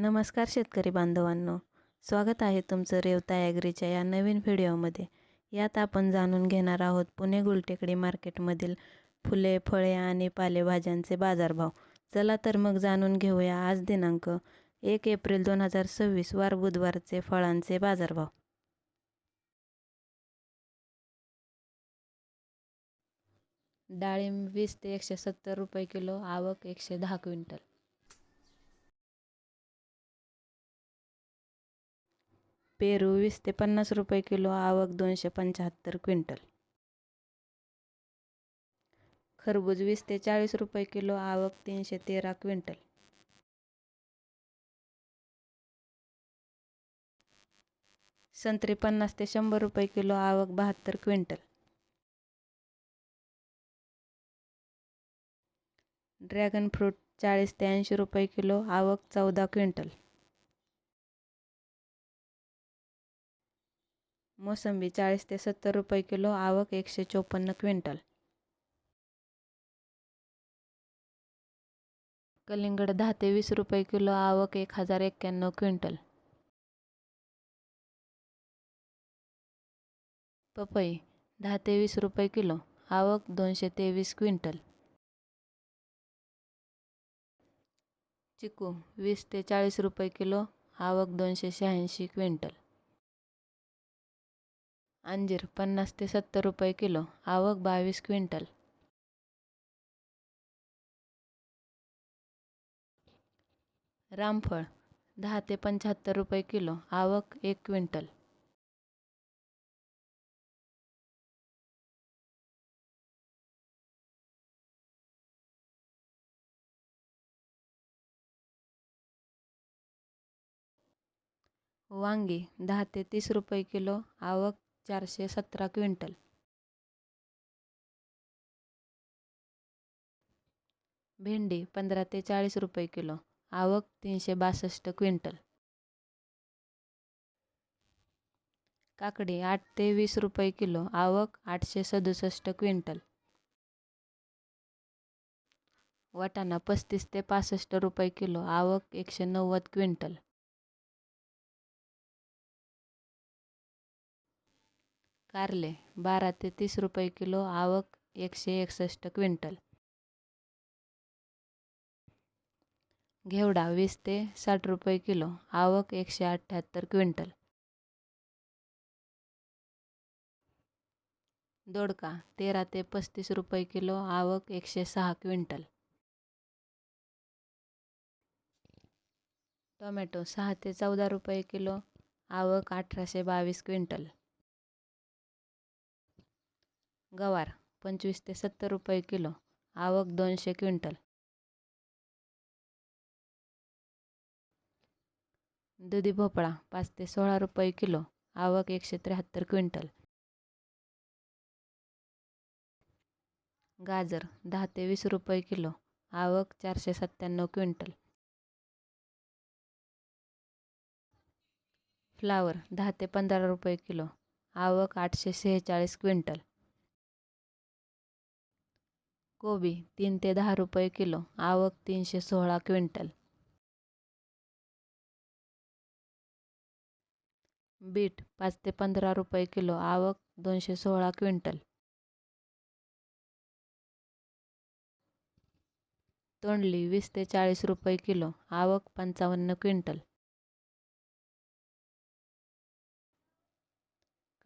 नमस्कार शेतकरी बांधवांनो, स्वागत आहे तुमचं रेवता ॲग्रीच्या या नवीन व्हिडिओमध्ये. यात आपण जाणून घेणार आहोत पुणे गुलटेकडी मार्केटमधील फुले, फळे आणि पालेभाज्यांचे बाजारभाव. चला तर मग जाणून घेऊया आज दिनांक 1 एप्रिल 2026 वार बुधवारचे फळांचे बाजारभाव. डाळिंब 20 ते 170 रुपये किलो, आवक 110 क्विंटल. पेरू 20 ते 50 रुपये किलो, आवक 275 क्विंटल. खरबूज 20 ते 40 रुपये किलो, आवक 313 क्विंटल. संत्री 50 ते 100 रुपये किलो, आवक 72 क्विंटल. ड्रॅगन फ्रूट 40 ते 80 रुपये किलो, आवक 14 क्विंटल. मोसंबी 40 ते 70 रुपये किलो, आवक 154 क्विंटल. कलिंगड 10 ते 20 रुपये किलो, आवक 1091 क्विंटल. पपई 10 ते 20 रुपये किलो, आवक 223 क्विंटल. चिकू 20 ते 40 रुपये किलो, आवक 286 क्विंटल. अंजीर 50 ते 70 रुपये किलो, आवक 22 क्विंटल. रामफळ 10 ते 75 रुपये किलो, आवक 1 क्विंटल. वांगी 10 ते 30 रुपये किलो, आवक 417 क्विंटल. भेंडी 15 ते 40 रुपये किलो, आवक 362 क्विंटल. काकडी 8 ते 20 रुपये किलो, आवक 867 क्विंटल. वाटाणा 35 ते 65 रुपये किलो, आवक 190 क्विंटल. कारले 12 ते 30 रुपये किलो, आवक 161 क्विंटल. घेवडा 20 ते 60 रुपये किलो, आवक 178 क्विंटल. दोडका 13 ते 35 रुपये किलो, आवक 106 क्विंटल. टोमॅटो 6 ते 14 रुपये किलो, आवक 1822 क्विंटल. गवार 25 ते 70 रुपये किलो, आवक 200 क्विंटल. दुधी भोपळा 5 ते 16 रुपये किलो, आवक 173 क्विंटल. गाजर 10 ते 20 रुपये किलो, आवक 497 क्विंटल. फ्लावर 10 ते 15 रुपये किलो, आवक 846 क्विंटल. कोबी 3 ते 10 रुपये किलो, आवक 316 क्विंटल. बीट 5 ते 15 रुपये किलो, आवक 216 क्विंटल. तोंडली 20 ते 40 रुपये किलो, आवक 55 क्विंटल.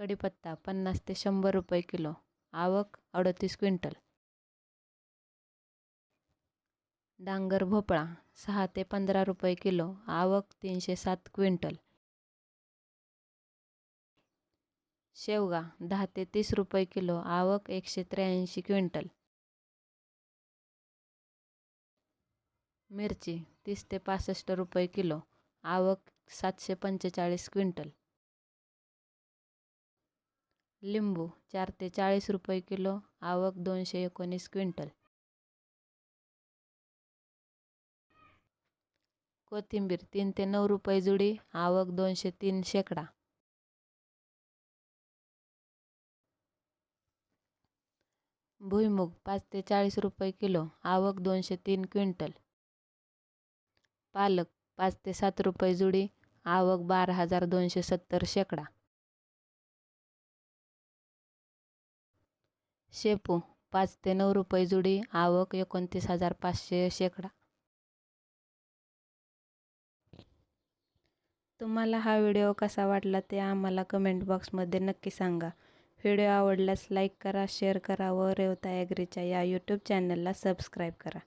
कढीपत्ता 50 ते 100 रुपये किलो, आवक 38 क्विंटल. डांगर भोपळा 6 ते 15 रुपये किलो, आवक 307 क्विंटल. शेवगा 10 ते 30 रुपये किलो, आवक 183 क्विंटल. मिरची 30 ते 65 रुपये किलो, आवक 745 क्विंटल. लिंबू 4 ते 40 रुपये किलो, आवक 219 क्विंटल. कोथिंबीर 3 ते 9 रुपये जुडी, आवक 203 शेकडा. भुईमूग 5 ते 40 रुपये किलो, आवक 203 क्विंटल. पालक 5 ते 7 रुपये जुडी, आवक 12,270 शेकडा. शेपू 5 ते 9 रुपये जुडी, आवक 29,500 शेकडा. तुम्हाला हा व्हिडिओ कसा वाटला ते आम्हाला कमेंट बॉक्समध्ये नक्की सांगा. व्हिडिओ आवडल्यास लाईक करा, शेअर करा व रेवता ॲग्रीच्या या यूट्यूब चॅनलला सबस्क्राईब करा.